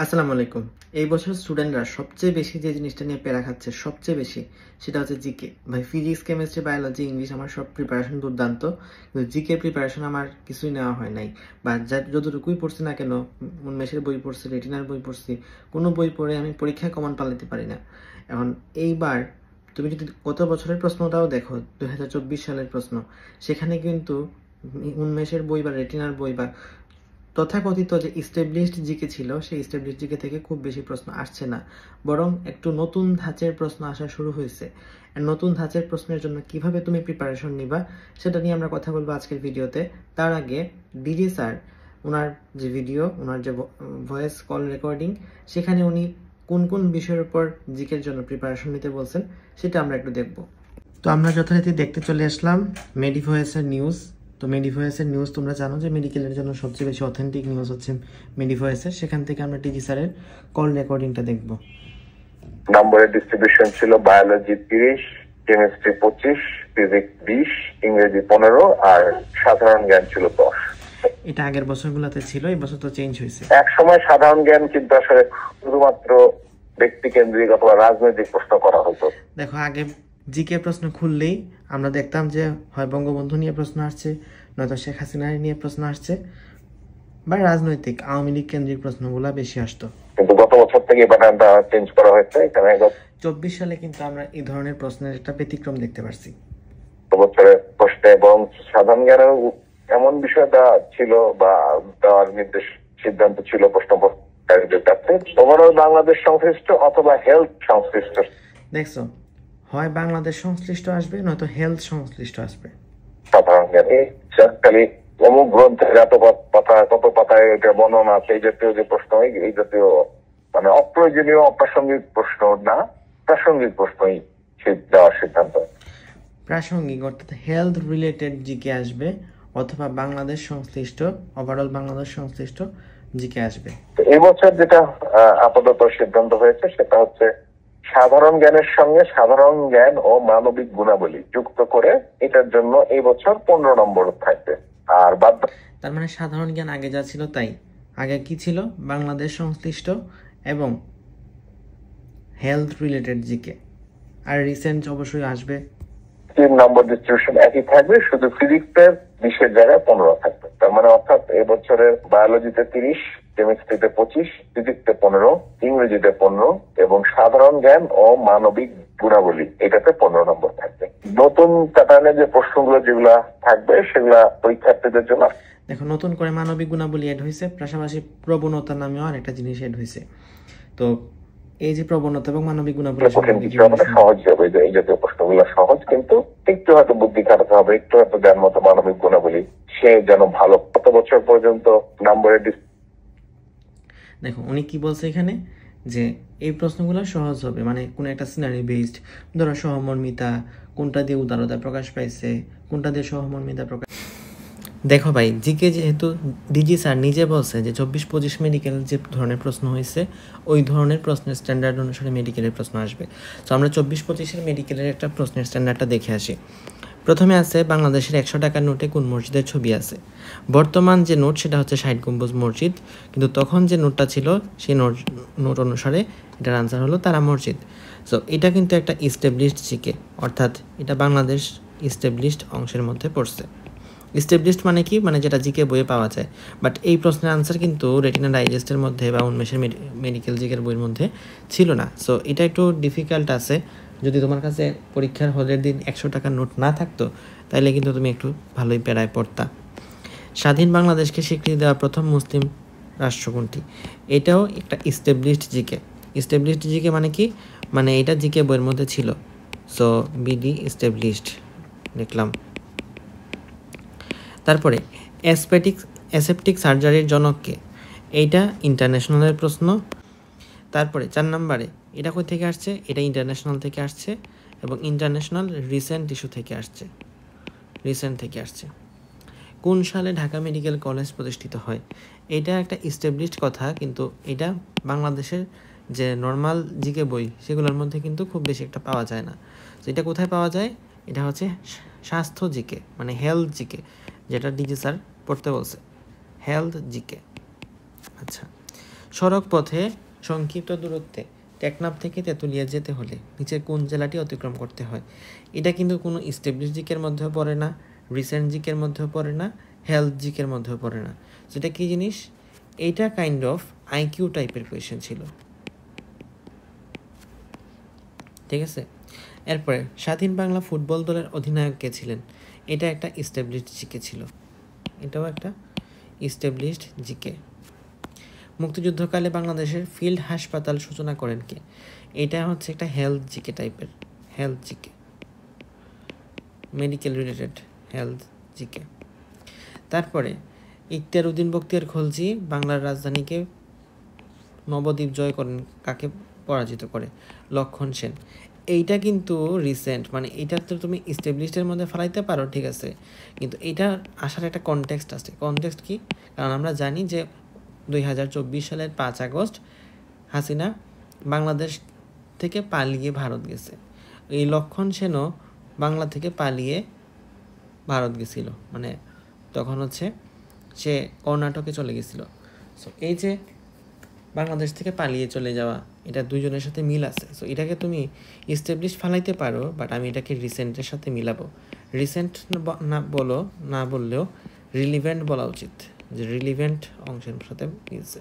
আসসালামু আলাইকুম। এই বছর স্টুডেন্টরা সবচেয়ে বেশি যে জিনিসটা নিয়ে প্যারা খাচ্ছে সবচেয়ে বেশি সেটা হচ্ছে জিকে। ভাই ফিজিক্স, কেমিস্ট্রি, বায়োলজি, ইংলিশ আমার সব প্রিপারেশন দুর্দান্ত, কিন্তু জিকে প্রিপারেশন আমার কিছুই নেওয়া হয় নাই। বা যতটুকুই পড়ছি না কেন, উন্মেষের বই পড়ছি, রেটিনার বই পড়ছি, কোনো বই পড়ে আমি পরীক্ষায় কমন পালাতে পারি না। এখন এইবার তুমি যদি গত বছরের প্রশ্নটাও দেখো, 2024 সালের প্রশ্ন, সেখানে কিন্তু উন্মেষের বই বা রেটিনার বই বা তথাকথিত যে ইস্টাবলিশড জিকে ছিল সেই ইস্টাবলিশড জিকে থেকে খুব বেশি প্রশ্ন আসছে না, বরং একটু নতুন ধাঁচের প্রশ্ন আসা শুরু হয়েছে। আর নতুন ধাঁচের প্রশ্নের জন্য কিভাবে তুমি প্রিপারেশন নিবা সেটা নিয়ে আমরা কথা বলবো আজকের ভিডিওতে। তার আগে ডিজি স্যার ওনার যে ভিডিও, ওনার যে ভয়েস কল রেকর্ডিং, সেখানে উনি কোন কোন বিষয়ের উপর জিকের জন্য প্রিপারেশন নিতে বলছেন সেটা আমরা একটু দেখব। তো আমরা যথারীতি দেখতে চলে আসলাম মেডিভয়েসের নিউজ। তো মেডিভয়েসের নিউজ তোমরা জানো যে মেডিকেলের জন্য সবচেয়ে বেশি অথেন্টিক নিউজ হচ্ছে মেডিভয়েসের। সেখান থেকে আমরা টিজি স্যারের কল রেকর্ডিংটা দেখব। নম্বরের ডিস্ট্রিবিউশন ছিল বায়োলজি 30, কেমিস্ট্রি 25, ফিজিক্স 20, ইংরেজি 15 আর সাধারণ জ্ঞান ছিল 10। এটা আগের বছরগুলোতে ছিল, এই বছর তো চেঞ্জ হয়েছে। এক সময় সাধারণ জ্ঞান কিন্তু আসলে শুধুমাত্র ব্যক্তি কেন্দ্রিক অথবা রাজনৈতিক প্রশ্ন করা হতো। দেখো, আগে জিকে প্রশ্ন খুললেই আমরা দেখতাম যে হয় বঙ্গবন্ধু নিয়ে প্রশ্ন আসছে, নয়তো শেখ হাসিনা নিয়ে প্রশ্ন আসছে, বা রাজনৈতিক আওয়ামী লীগ কেন্দ্রিক প্রশ্নগুলো বেশি আসতো। কিন্তু গত বছর থেকে প্যাটার্নটা চেঞ্জ করা হয়েছে। এখানে 24 সালে কিন্তু আমরা এই ধরনের প্রশ্নের একটা ব্যতিক্রম দেখতে পারছি। বছরের প্রশ্নে এবং সাধারণ জ্ঞানের এমন বিষয়টা ছিল বা দেওয়ার নির্দেশ সিদ্ধান্ত ছিল প্রশ্নপত্রের কাছে ওভারঅল বাংলাদেশ সংশ্লিষ্ট অথবা হেলথ সংশ্লিষ্ট। দেখছো, হয় বাংলাদেশ সংশ্লিষ্ট আসবে, নয়তো হেলথ সংশ্লিষ্ট আসবে। সাধারণ জ্ঞান খালি অমুক গ্রন্থের এত পাতা কত পাতায় এটা বর্ণনা আছে, এই জাতীয় যে প্রশ্ন, এই জাতীয় মানে অপ্রয়োজনীয় অপ্রাসঙ্গিক প্রশ্ন না, প্রাসঙ্গিক প্রশ্নই দেওয়ার সিদ্ধান্ত। প্রাসঙ্গিক অর্থাৎ হেলথ রিলেটেড জিকে আসবে, অথবা বাংলাদেশ সংশ্লিষ্ট, ওভারঅল বাংলাদেশ সংশ্লিষ্ট জিকে আসবে। এই বছর যেটা আপাতত সিদ্ধান্ত হয়েছে সেটা হচ্ছে সাধারণ জ্ঞানের সঙ্গে সাধারণ জ্ঞান ও মানবিক গুণাবলী যুক্ত করে এটার জন্য এই বছর 15 নম্বর থাকবে। আর বাদ তার মানে সাধারণ জ্ঞান আগে যা ছিল তাই। আগে কি ছিল? বাংলাদেশ সংশ্লিষ্ট এবং হেলথ রিলেটেড জিকে। আর রিসেন্ট অবশ্যই আসবে 3 নম্বর ডিস্ট্রিবিউশন একই থাকবে, শুধু ফিজিক্সের 20-এর জায়গায় 15 থাকবে। তার মানে অর্থাৎ এবছরের বায়োলজিতে 30, কেমিস্ট্রিতে 25, ফিজিক্সে 15, ইংরেজিতে 15 এবং সাধারণ জ্ঞান ও মানবিক গুণাবলী এটাতে 15 নম্বর থাকবে। নতুন প্যাটার্নে যে প্রশ্নগুলো যেগুলা থাকবে সেগুলা পরীক্ষার্থীদের জন্য। দেখো, নতুন করে মানবিক গুণাবলী এড হয়েছে, পাশাপাশি প্রবণতা নামেও আরেকটা জিনিস এড হয়েছে। তো এই যে প্রবণতা এবং মানবিক গুণাবলী সহজ হবে, যে এই জাতীয় প্রশ্নগুলো সহজ, কিন্তু একটু হয়তো বুদ্ধি খাটাতে হবে, একটু হয়তো জ্ঞান মতো মানবিক গুণাবলী সে যেন ভালো। কত বছর পর্যন্ত নম্বরের দেখো উনি কি বলছে এখানে, যে এই প্রশ্নগুলো সহজ হবে, মানে কোন একটা সিনারি বেসড, ধরো সহমর্মিতা, কোনটা দিয়ে উদারতা প্রকাশ পাইছে, কোনটা দিয়ে সহমর্মিতা প্রকাশ। দেখো ভাই, জিকে যেহেতু ডিজি স্যার নিজে বলছে যে 24-25 মেডিকেল যে ধরনের প্রশ্ন হয়েছে ওই ধরনের প্রশ্নের স্ট্যান্ডার্ড অনুসারে মেডিকেলের প্রশ্ন আসবে। তো আমরা 24-25-এর মেডিকেলের একটা প্রশ্নের স্ট্যান্ডার্ডটা দেখে আসি। প্রথমে আছে বাংলাদেশের 100 টাকার নোটে কোন মসজিদের ছবি আছে। বর্তমান যে নোট সেটা হচ্ছে 60 গম্বুজ মসজিদ, কিন্তু তখন যে নোটটা ছিল সেই নোট অনুসারে এটার আনসার হলো তারা মসজিদ। সো এটা কিন্তু একটা ইস্টাবলিশড জিকে, অর্থাৎ এটা বাংলাদেশ ইস্টাবলিশড অংশের মধ্যে পড়ছে। ইস্টাবলিশড মানে কি? মানে যেটা জিকে বইয়ে পাওয়া যায়। বাট এই প্রশ্নের আনসার কিন্তু রেটিনা ডাইজেস্টের মধ্যে বা উন্মেষের মেডিকেল জিকের বইয়ের মধ্যে ছিল না। সো এটা একটু ডিফিকাল্ট আছে। যদি তোমার কাছে পরীক্ষার হলের দিন 100 টাকার নোট না থাকতো তাহলে কিন্তু তুমি একটু ভালোই প্যারায় পড়তা। স্বাধীন বাংলাদেশকে স্বীকৃতি দেওয়া প্রথম মুসলিম রাষ্ট্র কোনটি? এটাও একটা ইস্টাবলিশড জিকে। ইস্টাবলিশড জিকে মানে কি? মানে এটা জিকে বইয়ের মধ্যে ছিল। সো বিডি ইস্টাবলিশড লিখলাম। তারপরে অ্যাসেপটিক সার্জারির জনককে? এইটা ইন্টারন্যাশনালের প্রশ্ন। তারপরে 4 নম্বরে এটা কই থেকে আসছে? এটা ইন্টারন্যাশনাল থেকে আসছে এবং ইন্টারন্যাশনাল রিসেন্ট ইস্যু থেকে আসছে, রিসেন্ট থেকে আসছে। কোন সালে ঢাকা মেডিকেল কলেজ প্রতিষ্ঠিত হয়? এটা একটা ইস্টাবলিশড কথা, কিন্তু এটা বাংলাদেশের যে নর্মাল জিকে বই সেগুলোর মধ্যে কিন্তু খুব বেশি একটা পাওয়া যায় না। তো এটা কোথায় পাওয়া যায়? এটা হচ্ছে স্বাস্থ্য জিকে, মানে হেলথ জিকে, যেটা ডিজি স্যার পড়তে বলছে, হেলথ জিকে। আচ্ছা, সড়ক পথে সংক্ষিপ্ত দূরত্বে টেকনাফ থেকে তেঁতুলিয়া যেতে হলে নিচের কোন জেলাটি অতিক্রম করতে হয়? এটা কিন্তু কোনো ইস্টাবলিশ জিকের মধ্যেও পড়ে না, রিসেন্ট জিকের মধ্যেও পড়ে না, হেলথ জিকের মধ্যেও পড়ে না। সেটা কী জিনিস? এইটা কাইন্ড অফ আইকিউ টাইপের কোয়েশ্চেন ছিল, ঠিক আছে। এরপরে স্বাধীন বাংলা ফুটবল দলের অধিনায়ক কে ছিলেন? এটা একটা ইস্টাবলিশড জিকে ছিল, এটাও একটা ইস্টাবলিশড জিকে। মুক্তিযুদ্ধকালে বাংলাদেশের ফিল্ড হাসপাতাল সূচনা করেন কে? এটা হচ্ছে একটা হেলথ জিকে টাইপের, health GK, medical related health GK. তারপরে ইখতিয়ার উদ্দিন বখতিয়ার খলজি বাংলার রাজধানীকে নবদ্বীপ জয় করেন, কাকে পরাজিত করে? লক্ষণ সেন। এইটা কিন্তু রিসেন্ট, মানে এটা তো তুমি ইস্টাবলিশডের মধ্যে ফেলাইতে পারো, ঠিক আছে, কিন্তু এটা আসার একটা কনটেক্সট আছে। কনটেক্সট কি? কারণ আমরা জানি যে 2024 সালের 5 আগস্ট হাসিনা বাংলাদেশ থেকে পালিয়ে ভারত গেছে। এই লক্ষণ সেনও বাংলা থেকে পালিয়ে ভারত গেছিল, মানে তখন হচ্ছে সে কর্ণাটকে চলে গেছিল। সো এই যে বাংলাদেশ থেকে পালিয়ে চলে যাওয়া, এটা দুইজনের সাথে মিল আছে। সো এটাকে তুমি ইস্টাবলিশ ফালাইতে পারো, বাট আমি এটাকে রিসেন্টের সাথে মিলাবো। রিসেন্ট না বললেও রিলিভেন্ট বলা উচিত, যে রিলিভেন্ট অংশের সাথে মিলছে।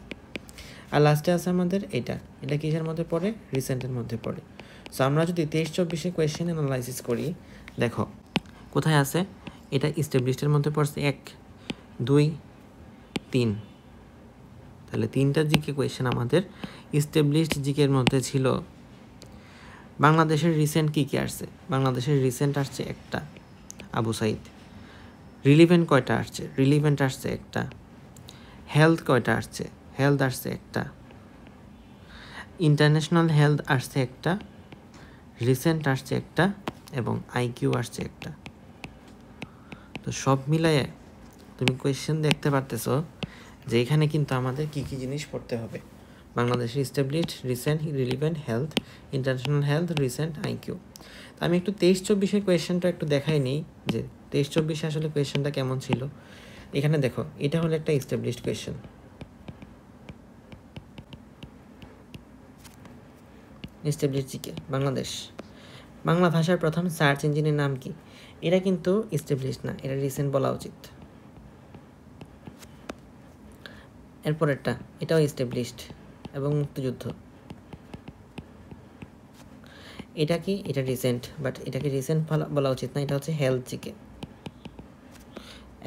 আর লাস্টে আছে আমাদের এটা কিসের মধ্যে পড়ে? রিসেন্টের মধ্যে পড়ে। সো আমরা যদি 23-24 কোয়েশ্চেন অ্যানালাইসিস করি, দেখো কোথায় আছে। এটা ইস্টাবলিশডের মধ্যে পড়ছে 1, 2, 3। তাহলে 3টা জিকে কোয়েশ্চেন আমাদের ইস্টাবলিশড জিকের মধ্যে ছিল। বাংলাদেশের রিসেন্ট কী কী আসছে? বাংলাদেশের রিসেন্ট আসছে একটা, আবু সাইদ। রিলিভেন্ট কয়টা আসছে? রিলিভেন্ট আসছে একটা। হেলথ কয়টা আসছে? হেলথ আসছে একটা। ইন্টারন্যাশনাল হেলথ আসছে একটা, রিসেন্ট আসছে একটা, এবং আইকিউ আসছে একটা। তো সব মিলায়ে তুমি কোয়েশ্চেন দেখতে পারতেছো যে এখানে কিন্তু আমাদের কী কী জিনিস পড়তে হবে। বাংলাদেশের established, recent, relevant, health, international health, recent, IQ. তো আমি একটু 23-24 কোয়েশ্চেনটা একটু দেখাই নিই যে 23-24 আসলে কোয়েশ্চেনটা কেমন ছিল। এখানে দেখো, এটা হলো একটা established question. Established GK Bangladesh. Bangla ভাষার প্রথম সার্চ ইঞ্জিনের নাম কি? এটা কিন্তু ইস্টাবলিশড না, এটা রিসেন্ট বলা উচিত। এরপরেরটা, এটাও ইস্টাবলিশড এবং মুক্তিযুদ্ধ। এটা কি? এটা রিসেন্ট, বাট এটাকে রিসেন্ট বলা উচিত না, এটা হচ্ছে হেলথ জিকে।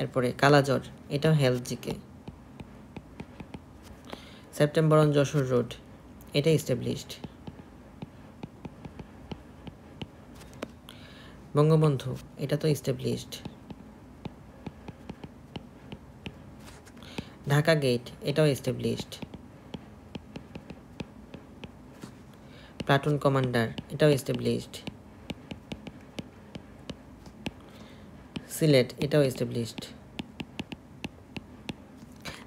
এরপরে কালাজ্বর, এটাও health GK. September on Jessore road, এটা ইস্টাবলিশড। বঙ্গবন্ধু, এটা তো ইস্টাবলিশড। ঢাকা গেট, এটাও এস্টাবলিশড। প্লাটুন কমান্ডার, এটাও এস্টাবলিশড। সিলেট, এটাও এস্টাবলিশড।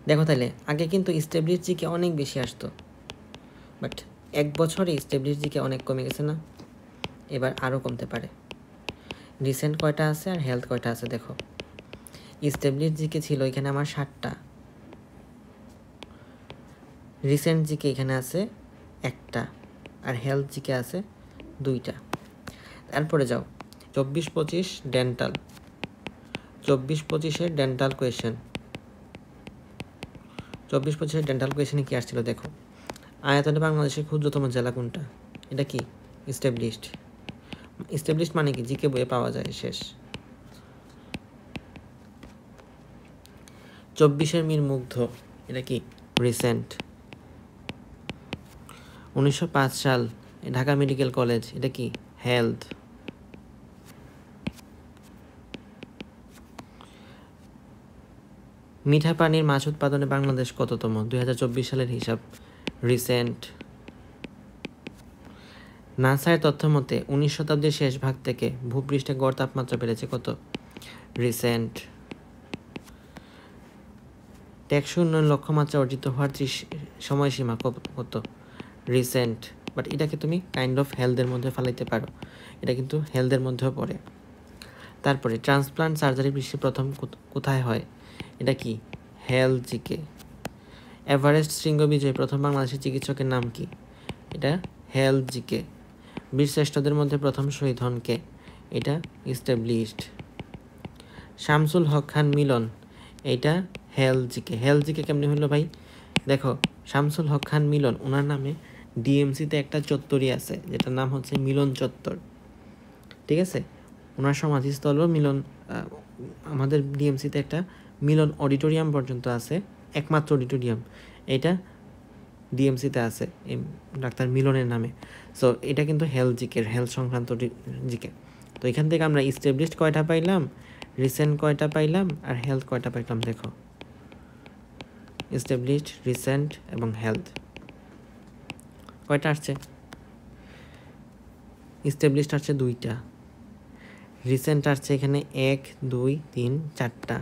দেখো তাহলে আগে কিন্তু এস্টাবলিশড জিকে অনেক বেশি আসতো, বাট 1 বছরে এস্টাবলিশড জিকে অনেক কমে গেছে না? এবার আরও কমতে পারে। রিসেন্ট কয়টা আছে আর হেলথ কয়টা আছে দেখো। এস্টাবলিশড জিকে ছিল এখানে আমার 7টা, রিসেন্ট জিকে এখানে আছে 1টা, আর হেলথ জিকে আছে 2টা। তারপরে যাও 24-25 ডেন্টাল। 24-25 dental question. 24-25 ডেন্টাল কোয়েশ্চেনে কি আসছিল দেখো। আয়তনে বাংলাদেশের ক্ষুদ্রতম জেলা কোনটা? এটা কি? ইস্টাবলিশড। ইস্টাবলিশড মানে কি? জিকে বইয়ে পাওয়া যায়, শেষ। 24 মীর মুগ্ধ, এটা কি? রিসেন্ট। 1905 সাল ঢাকা মেডিকেল কলেজ, এটা কি? হেলথ। মিঠা পানির মাছ উৎপাদনে বাংলাদেশ কততম? 2024 সালের হিসাব, রিসেন্ট। নাসার তথ্য মতে 19 শতাব্দীর শেষ ভাগ থেকে ভূপৃষ্ঠে গড় তাপমাত্রা বেড়েছে কত? রিসেন্ট। টেকসই উন্নয়ন লক্ষ্যমাত্রা অর্জিত হওয়ার সময়সীমা কত? রিসেন্ট। বাট এটাকে তুমি কাইন্ড অফ হেলথের মধ্যে ফেলাইতে পারো, এটা কিন্তু হেলথের মধ্যেও পড়ে। তারপরে ট্রান্সপ্লান্ট সার্জারি বিশ্বে প্রথম কোথায় হয়? এটা কি? Health GK. এভারেস্ট শৃঙ্গ বিজয়ী প্রথম বাংলাদেশি চিকিৎসকের নাম কি? এটা হেলথ জিকে। বীরশ্রেষ্ঠদের মধ্যে প্রথম শহীদ হন কে? এটা ইস্টাবলিশড। শামসুল হক খান মিলন, এটা হেলথ জিকে। হেলথ জিকে কেমনি হলো ভাই? দেখো, শামসুল হক খান মিলন, ওনার নামে ডিএমসিতে একটা চত্বরই আছে যেটার নাম হচ্ছে মিলন চত্বর, ঠিক আছে? ওনার সমাধিস্থলও মিলন, আমাদের ডিএমসিতে একটা মিলন অডিটোরিয়াম পর্যন্ত আছে, একমাত্র অডিটোরিয়াম, এটা ডিএমসিতে আছে এই ডাক্তার মিলনের নামে। সো এটা কিন্তু হেলথ জিকের, হেলথ সংক্রান্ত জিকে। তো এখান থেকে আমরা ইস্টাবলিশড কয়টা পাইলাম, রিসেন্ট কয়টা পাইলাম, আর হেলথ কয়টা পাইলাম? দেখো, ইস্টাবলিশড, রিসেন্ট এবং হেলথ কয়টা আসছে? ইস্টাবলিশড আসছে 2টা, রিসেন্ট আসছে এখানে 1 2 3 4টা,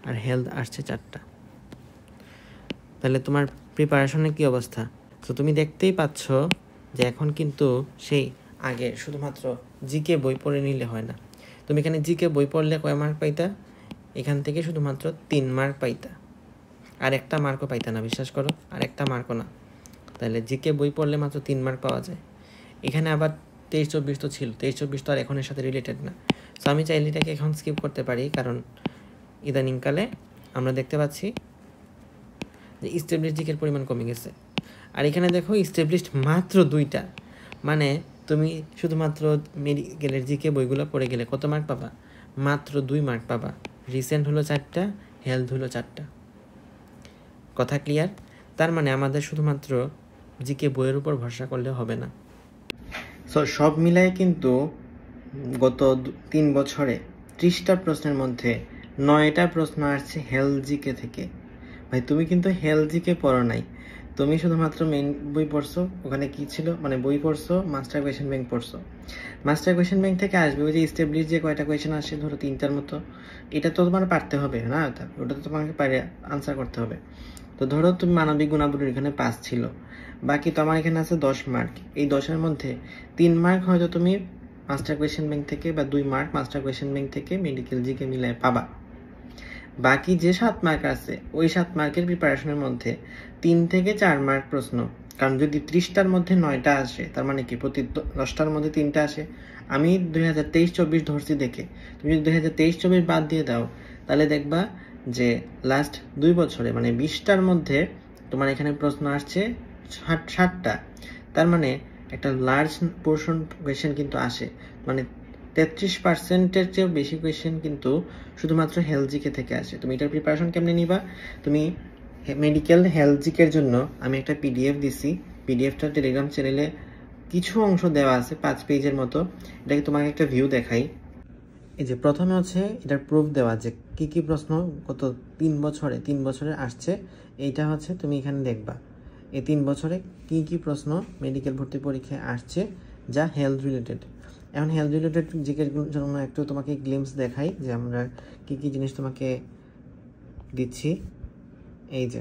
আর হেলথ আসছে 4টা। তাহলে তোমার প্রিপারেশনের কি অবস্থা? তো তুমি দেখতেই পাচ্ছ যে এখন কিন্তু সেই আগে শুধুমাত্র জিকে বই পড়ে নিলে হয় না। তুমি এখানে জিকে বই পড়লে কয় মার্ক পাইতা? এখান থেকে শুধুমাত্র 3 মার্ক পাইতা, আর একটা মার্কও পাইতা না, বিশ্বাস করো, আর একটা মার্কও না। তাহলে জিকে বই পড়লে মাত্র 3 মার্ক পাওয়া যায়। এখানে আবার 23-24 তো ছিল, 23-24 তো আর এখনের সাথে রিলেটেড না। সো আমি চাইলে এটাকে এখন স্কিপ করতে পারি, কারণ ইদানিংকালে আমরা দেখতে পাচ্ছি যে ইস্টাবলিশড জিকের পরিমাণ কমে গেছে। আর এখানে দেখো ইস্টাবলিশড মাত্র 2টা, মানে তুমি শুধুমাত্র মেডিকেলের জিকে বইগুলো পড়ে গেলে কত মার্ক পাবা? মাত্র 2 মার্ক পাবা। রিসেন্ট হলো 4টা, হেলথ হলো 4টা। কথা ক্লিয়ার? তার মানে আমাদের শুধুমাত্র জিকে বইয়ের উপর ভরসা করলে হবে না। সো সব মিলায় কিন্তু গত 3 বছরে 30টা প্রশ্নের মধ্যে 9টা প্রশ্ন আসছে হেলথ জিকে থেকে। ভাই তুমি কিন্তু হেলথ জিকে পড়ো নাই, তুমি শুধুমাত্র মেইন বই পড়ছো। ওখানে কি ছিল, মানে বই পড়ছো, মাস্টার কোয়েশ্চেন ব্যাংক পড়ছো। মাস্টার কোয়েশ্চেন ব্যাংক থেকে আসবে ওই যে ইস্টাবলিশ যে কয়টা কোয়েশ্চেন আসে, ধরো 3টার মতো, এটা তো তোমার পারতে হবে না, ওটা তো তোমাকে পারে আনসার করতে হবে। তো ধরো তুমি মানবিক গুণাবলীর এখানে 5 ছিল, বাকি তো আমার এখানে আছে 10 মার্ক। এই 10-এর মধ্যে 3 মার্ক হয়তো তুমি মাস্টার কোয়েশ্চেন ব্যাংক থেকে, বা 2 মার্ক মাস্টার কোয়েশ্চেন ব্যাংক থেকে মেডিকেল জিকে মিলায় পাবা। বাকি যে 7 মার্ক আছে, ওই 7 মার্কের প্রিপারেশনের মধ্যে 3 থেকে 4 মার্ক প্রশ্ন। কারণ যদি 30টার মধ্যে 9টা আসে, তার মানে কি প্রতি 10টার মধ্যে 3টা আসে। আমি 2023-24 ধরছি দেখে, তুমি যদি 2023-24 বাদ দিয়ে দাও, তাহলে দেখবা যে লাস্ট 2 বছরে মানে 20টার মধ্যে তোমার এখানে প্রশ্ন আসছে 60টা। তার মানে একটা লার্জ পোর্শন কোয়েশ্চেন কিন্তু আসে, মানে 33%-এর চেয়েও বেশি কোয়েশ্চেন কিন্তু শুধুমাত্র হেলথ জিকে থেকে আসে। তুমি এটার প্রিপারেশন কেমনে নিবা? তুমি মেডিকেল হেলথ জিকের জন্য আমি একটা পিডিএফ দিছি, পিডিএফটা টেলিগ্রাম চ্যানেলে কিছু অংশ দেওয়া আছে 5 পেজের মতো। এটাকে তোমাকে একটা ভিউ দেখাই। এই যে প্রথমে হচ্ছে এটার প্রুফ দেওয়া যে কি কি প্রশ্ন গত 3 বছরে আসছে। এইটা হচ্ছে তুমি এখানে দেখবা এই 3 বছরে কি কি প্রশ্ন মেডিকেল ভর্তি পরীক্ষায় আসছে যা হেলথ রিলেটেড। এখন হেলথ রিলেটেড জিকের জন্য একটু তোমাকে গ্লিমস দেখাই যে আমরা কি কি জিনিস তোমাকে দিচ্ছি। এই যে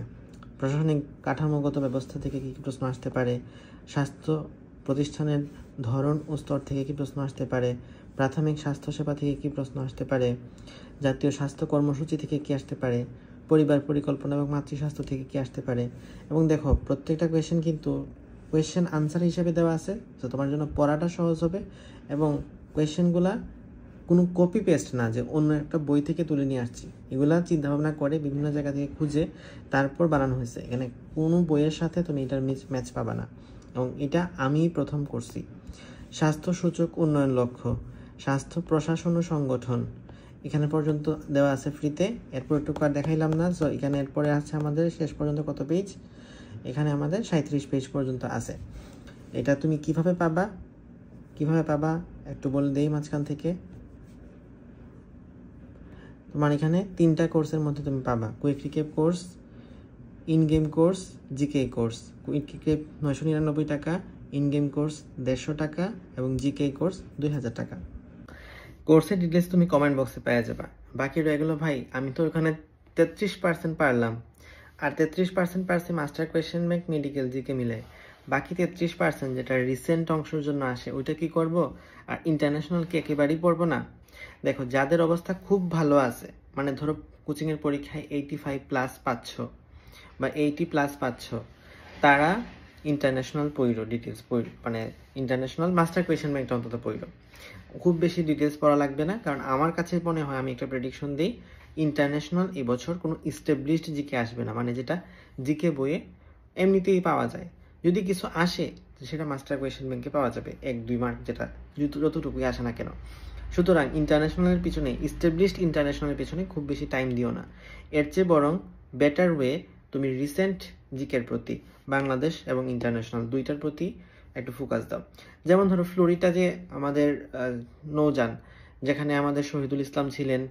প্রশাসনিক কাঠামোগত ব্যবস্থা থেকে কি কি প্রশ্ন আসতে পারে, স্বাস্থ্য প্রতিষ্ঠানের ধরন ও স্তর থেকে কি প্রশ্ন আসতে পারে, প্রাথমিক স্বাস্থ্যসেবা থেকে কি প্রশ্ন আসতে পারে, জাতীয় স্বাস্থ্য কর্মসূচি থেকে কি আসতে পারে, পরিবার পরিকল্পনা এবং মাতৃস্বাস্থ্য থেকে কি আসতে পারে। এবং দেখো প্রত্যেকটা কোয়েশ্চেন কিন্তু কোয়েশ্চেন আনসার হিসেবে দেওয়া আছে, তো তোমার জন্য পড়াটা সহজ হবে। এবং কোয়েশ্চেনগুলা কোনো কপি পেস্ট না যে অন্য একটা বই থেকে তুলে নিয়ে আসছি, এগুলা চিন্তাভাবনা করে বিভিন্ন জায়গা থেকে খুঁজে তারপর বানানো হয়েছে। এখানে কোনো বইয়ের সাথে তুমি এটার ম্যাচ পাবা না, এবং এটা আমি প্রথম করছি। স্বাস্থ্য সূচক উন্নয়ন লক্ষ্য, স্বাস্থ্য প্রশাসন ও সংগঠন, এখানে পর্যন্ত দেওয়া আছে ফ্রিতে। এরপর একটু আর দেখাইলাম না। সো এখানে এরপরে আছে আমাদের শেষ পর্যন্ত কত পেজ, এখানে আমাদের 37 পেজ পর্যন্ত আছে। এটা তুমি কিভাবে পাবা একটু বলে দেই মাঝখান থেকে। তোমার এখানে 3টা কোর্সের মধ্যে তুমি পাবা quick recap course, in game course, GK course. Quick recap 999 টাকা, ইন গেম কোর্স 150 টাকা এবং জিকে কোর্স 2000 টাকা। কোর্সের ডিটেলস তুমি কমেন্ট বক্সে পেয়ে যাবা। বাকি রয়ে গেল ভাই, আমি তো ওখানে 33% পারলাম, আর 33% পারছি master question bank medical GK মিলে। বাকি 33% যেটা রিসেন্ট অংশের জন্য আসে ওইটা কি করব, আর ইন্টারন্যাশনাল কি একেবারেই পড়বো না? দেখো যাদের অবস্থা খুব ভালো আছে, মানে ধরো কোচিংয়ের পরীক্ষায় 85+ পাচ্ছ বা 80+ পাচ্ছ, তারা ইন্টারন্যাশনাল পড়ো, ডিটেলস পড়ো, মানে ইন্টারন্যাশনাল মাস্টার কোয়েশ্চেন ব্যাংকটা অন্তত পড়ো। খুব বেশি ডিটেলস পড়া লাগবে না, কারণ আমার কাছে মনে হয়, আমি একটা প্রেডিকশন দিই, ইন্টারন্যাশনাল এবছর কোনো ইস্টাবলিশড জিকে আসবে না, মানে যেটা জিকে বইয়ে এমনিতেই পাওয়া যায়। যদি কিছু আসে সেটা মাস্টার কোয়েশ্চেন ব্যাংকে পাওয়া যাবে 1-2 মার্ক, যেটা যতটুকুই আসে না কেন। সুতরাং ইন্টারন্যাশনালের পিছনে, ইস্টাবলিশড ইন্টারন্যাশনালের পিছনে খুব বেশি টাইম দিও না। এর চেয়ে বরং বেটার ওয়ে তুমি রিসেন্ট জিকের প্রতি, বাংলাদেশ এবং ইন্টারন্যাশনাল দুইটার প্রতি একটু ফোকাস দাও। যেমন ধরো ফ্লোরিডা যে আমাদের নৌযান, যেখানে আমাদের শহীদুল ইসলাম ছিলেন,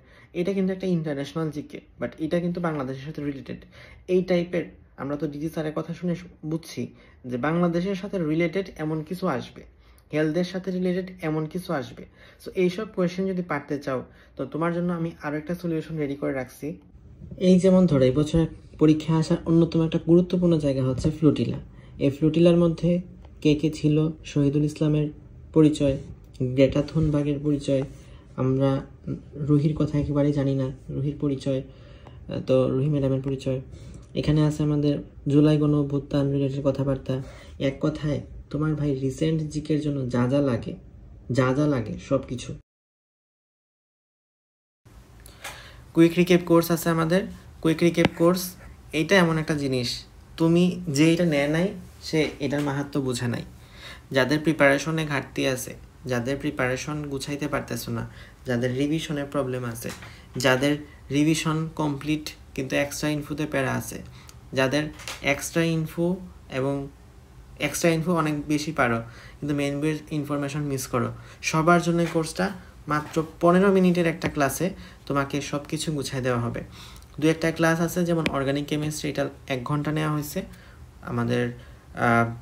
এটা কিন্তু একটা ইন্টারন্যাশনাল জিকে, বাট এটা কিন্তু বাংলাদেশের সাথে রিলেটেড। এই টাইপের আমরা তো ডিজি স্যারের কথা শুনে বুঝছি যে বাংলাদেশের সাথে রিলেটেড এমন কিছু আসবে, হেলথের সাথে রিলেটেড এমন কিছু আসবে। সো এইসব কোয়েশ্চেন যদি পারতে চাও, তো তোমার জন্য আমি আরও একটা সলিউশন রেডি করে রাখছি। এই যেমন ধরো এই বছর পরীক্ষা আসার অন্যতম একটা গুরুত্বপূর্ণ জায়গা হচ্ছে ফ্লোটিলা। এই ফ্লোটিলার মধ্যে কে কে ছিল, শহীদুল ইসলামের পরিচয়, গ্রেটা থুনবার্গের পরিচয়, আমরা রুহির কথা একেবারেই জানি না, রুহির পরিচয়, তো রুহি ম্যাডামের পরিচয়। এখানে আছে আমাদের জুলাই গণ অভ্যুত্থান রিলেটেড কথাবার্তা। এক কথায় তোমার ভাই রিসেন্ট জিকের জন্য যা যা লাগে সব কিছু। কুইক রিকেপ কোর্স আছে আমাদের। কুইক রিকেপ কোর্স এইটা এমন একটা জিনিস, তুমি যে এটা নেয় নাই সে এটার মাহাত্ম্য বোঝে নাই। যাদের প্রিপারেশনে ঘাটতি আছে, যাদের প্রিপারেশন গুছাইতে পারতেছো না, যাদের রিভিশনের প্রবলেম আছে, যাদের রিভিশন কমপ্লিট কিন্তু এক্সট্রা ইনফোতে প্যারা আছে, যাদের এক্সট্রা ইনফো অনেক বেশি পারো কিন্তু মেইন বেস ইনফরমেশন মিস করো, সবার জন্য কোর্সটা মাত্র 15 মিনিটের একটা ক্লাসে তোমাকে সব কিছু গুছাই দেওয়া হবে। দু একটা ক্লাস আছে, যেমন অর্গানিক কেমিস্ট্রি, এটা 1 ঘন্টা নেওয়া হয়েছে। আমাদের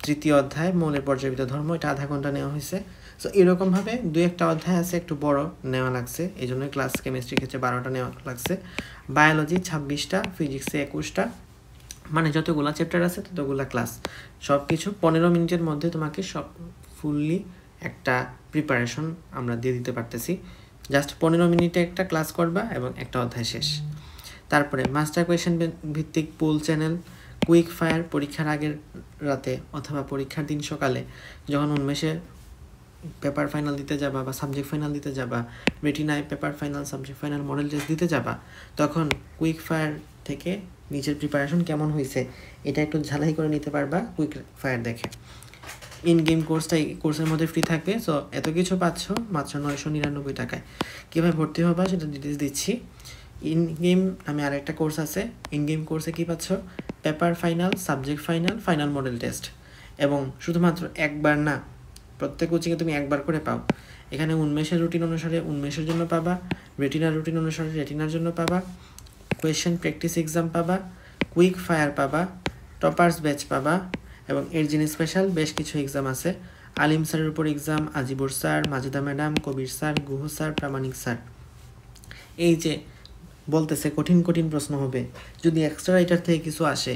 3য় অধ্যায় মৌলের পর্যায়বৃত্ত ধর্ম, এটা আধা ঘন্টা নেওয়া হয়েছে। সো এরকমভাবে 2-একটা অধ্যায় আছে একটু বড় নেওয়া লাগছে, এই জন্য ক্লাস কেমিস্ট্রির ক্ষেত্রে 12টা নেওয়া লাগছে, বায়োলজি 26টা, ফিজিক্সে 21টা, মানে যতগুলা চ্যাপ্টার আছে ততগুলা ক্লাস, সব কিছু 15 মিনিটের মধ্যে তোমাকে সব ফুললি একটা প্রিপারেশন আমরা দিয়ে দিতে পারতেছি। জাস্ট 15 মিনিটে একটা ক্লাস করবা এবং একটা অধ্যায় শেষ। তারপরে মাস্টার কোয়েশ্চেন ভিত্তিক পুল চ্যানেল, কুইক ফায়ার পরীক্ষার আগের রাতে অথবা পরীক্ষার দিন সকালে যখন উন্মেষে পেপার ফাইনাল দিতে যাবা বা সাবজেক্ট ফাইনাল দিতে যাবা, রেটিনায় paper final, subject final, model test দিতে যাবা, তখন কুইক ফায়ার থেকে নিজের প্রিপারেশন কেমন হয়েছে এটা একটু ঝালাই করে নিতে পারবা কুইক ফায়ার দেখে। ইন গেম কোর্সটা এই কোর্সের মধ্যে ফ্রি থাকবে। সো এত কিছু পাচ্ছ মাত্র 999 টাকায়। কীভাবে ভর্তি হবা সেটা ডিটেলস দিচ্ছি। ইন গেম নামে আরেকটা কোর্স আছে। ইন গেম কোর্সে কী পাচ্ছ? Paper final, subject final, final model test, এবং শুধুমাত্র একবার না, প্রত্যেক কোচিংয়ে তুমি একবার করে পাও। এখানে উন্মেষের রুটিন অনুসারে উন্মেষের জন্য পাবা, রেটিনার রুটিন অনুসারে রেটিনার জন্য পাবা, কোয়েশ্চেন প্র্যাকটিস এক্সাম পাবা, কুইক ফায়ার পাবা, টপার্স ব্যাচ পাবা, এবং এর জন্য স্পেশাল বেশ কিছু এক্সাম আছে। আলিম স্যারের উপর exam, Azibur sir, Majeda madam, Kabir sir, Guha sir, Pramanik sir. এই যে বলতেছে কঠিন কঠিন প্রশ্ন হবে, যদি এক্সট্রা রাইটার থেকে কিছু আসে,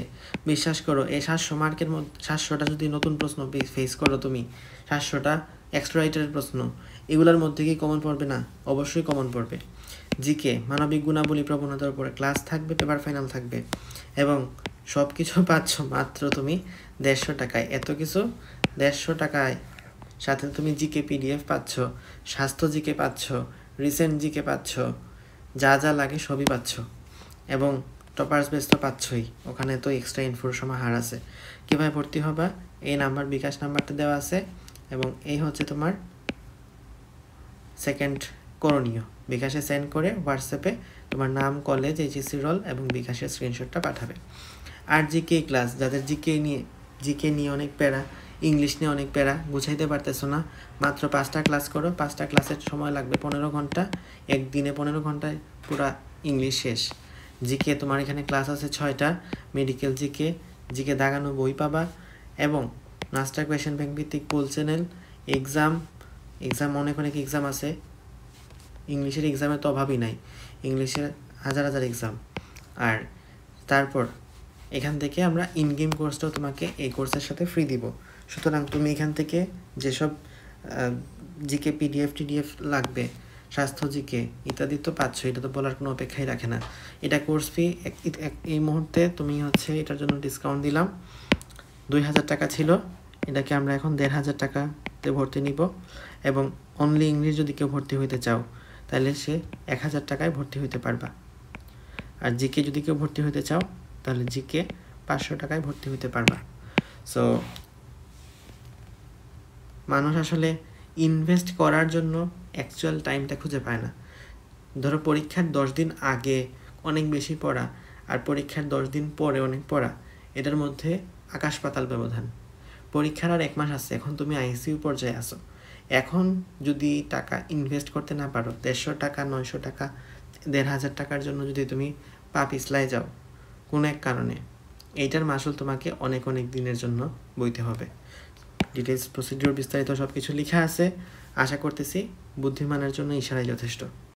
বিশ্বাস করো এই 700 মার্কের মধ্যে 700টা যদি নতুন প্রশ্ন ফেস করো তুমি, 700টা এক্সট্রা রাইটারের প্রশ্ন, এগুলোর মধ্যে কি কমন পড়বে না? অবশ্যই কমন পড়বে। জিকে, মানবিক গুণাবলী, প্রবণতার উপরে ক্লাস থাকবে, পেপার ফাইনাল থাকবে, এবং সব কিছু পাচ্ছ মাত্র তুমি 150 টাকায়। এত কিছু 150 টাকায়, সাথে তুমি জিকে পিডিএফ পাচ্ছ, স্বাস্থ্য জিকে পাচ্ছ, রিসেন্ট জিকে পাচ্ছ, যা যা লাগে সবই পাচ্ছ, এবং টপার্স বেস তো পাচ্ছই, ওখানে তো এক্সট্রা ইনফোর সমাহার আছে। কীভাবে ভর্তি হবা? এই নাম্বার, বিকাশ নাম্বারটা দেওয়া আছে, এবং এই হচ্ছে তোমার সেকেন্ড করণীয়। বিকাশে সেন্ড করে হোয়াটসঅ্যাপে তোমার নাম, কলেজ, এইচএসসি রোল এবং বিকাশের স্ক্রিনশটটা পাঠাবে। আর জিকে ক্লাস, যাদের জিকে নিয়ে অনেক প্যারা, ইংলিশ নিয়ে অনেক প্যারা, গুছাইতে পারতেছো না, মাত্র 5টা ক্লাস করো। 5টা ক্লাসের সময় লাগবে 15 ঘন্টা, একদিনে 15 ঘন্টায় পুরা ইংলিশ শেষ। জিকে তোমার এখানে ক্লাস আছে 6টা, মেডিকেল জিকে দাগানো বই পাবা, এবং মাস্টার কোয়েশ্চেন ব্যাংক ভিত্তিক পোল চ্যানেল, এক্সাম অনেক এক্সাম আছে। ইংলিশের এক্সামের তো অভাবই নাই, ইংলিশের হাজার এক্সাম। আর তারপর এখান থেকে আমরা ইন গেম কোর্সটাও তোমাকে এই কোর্সের সাথে ফ্রি দিব। সুতরাং তুমি এখান থেকে যেসব জিকে পিডিএফ টিডিএফ লাগবে স্বাস্থ্য জিকে ইত্যাদি তো পাচ্ছ, এটা তো বলার কোনো অপেক্ষাই রাখে না। এটা কোর্স ফি এই মুহূর্তে তুমি হচ্ছে এটার জন্য ডিসকাউন্ট দিলাম, 2000 টাকা ছিল, এটাকে আমরা এখন 1500 টাকাতে ভর্তি নিব। এবং অনলি ইংলিশ যদি কেউ ভর্তি হইতে চাও তাহলে সে 1000 টাকায় ভর্তি হইতে পারবা। আর জিকে যদি কেউ ভর্তি হইতে চাও তাহলে জিকে 500 টাকায় ভর্তি হইতে পারবা। সো মানুষ আসলে ইনভেস্ট করার জন্য অ্যাকচুয়াল টাইমটা খুঁজে পায় না। ধরো পরীক্ষার 10 দিন আগে অনেক বেশি পড়া আর পরীক্ষার 10 দিন পরে অনেক পড়া, এটার মধ্যে আকাশ পাতাল ব্যবধান। পরীক্ষার আর 1 মাস আছে, এখন তুমি আইসিইউ পর্যায়ে আসো। এখন যদি টাকা ইনভেস্ট করতে না পারো, 150 টাকা 900 টাকা 1500 টাকার জন্য যদি তুমি পা পিছলায় যাও কোনো এক কারণে, এইটার মাসুল তোমাকে অনেক অনেক দিনের জন্য বইতে হবে। ডিটেলস প্রসিডিউর বিস্তারিত সব কিছু লেখা আছে। আশা করতেছি বুদ্ধিমানের জন্য ইশারাই যথেষ্ট।